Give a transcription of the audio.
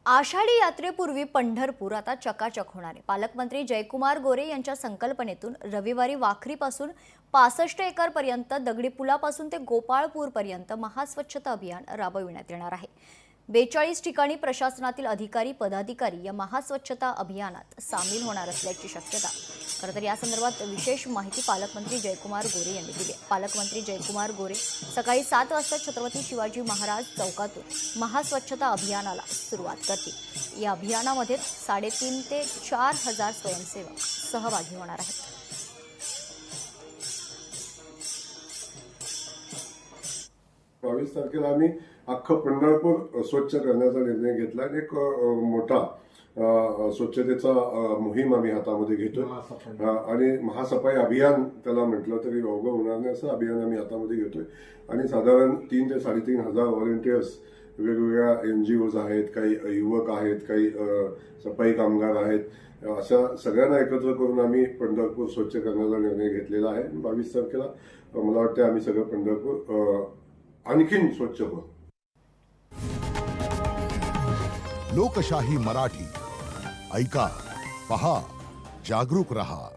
आषाढी यात्रेपूर्वी पंढरपूर आता चकाचक होणार आहे। पालकमंत्री जयकुमार गोरे यांच्या संकल्पनेतून रविवारी वाखरीपासून 65 एकर पर्यंत दगडी पुलापासून ते गोपाळपूर पर्यंत महास्वच्छता अभियान राबविण्यात येणार आहे। 42 ठिकाणी प्रशासनातील अधिकारी पदाधिकारी या महास्वच्छता अभियानात सामील होणार असल्याची शक्यता। खरं तर या संदर्भात विशेष माहिती पालकमंत्री जयकुमार गोरे यांनी दिली। पालकमंत्री जयकुमार गोरे सकाळी 7 वाजता छत्रपती शिवाजी महाराज चौकातून महास्वच्छता अभियानाला सुरुवात करतील। या अभियानामध्ये 3.5 ते 4 हजार स्वयंसेवक सहभागी होणार आहेत। 22 तारखेला आम्ही अख्खं पंढरपूर स्वच्छ करण्याचा निर्णय घेतला। एक मोठा स्वच्छतेचा मोहीम आम्ही हातामध्ये घेतोय आणि महासफाई अभियान त्याला म्हटलं तरी अवघड होणार नाही असं अभियान आम्ही हातामध्ये घेतोय आणि साधारण 3 ते 3.5 हजार व्हॉलंटियर्स वेगवेगळ्या NGOज आहेत, काही युवक आहेत, काही सफाई कामगार आहेत, अशा सगळ्यांना एकत्र करून आम्ही पंढरपूर स्वच्छ करण्याचा निर्णय घेतलेला आहे। 22 तारखेला मला वाटतं आम्ही सगळं पंढरपूर आणखीन स्वच्छ करू। लोकशाही मराठी ऐका, पहा, जागरूक रहा।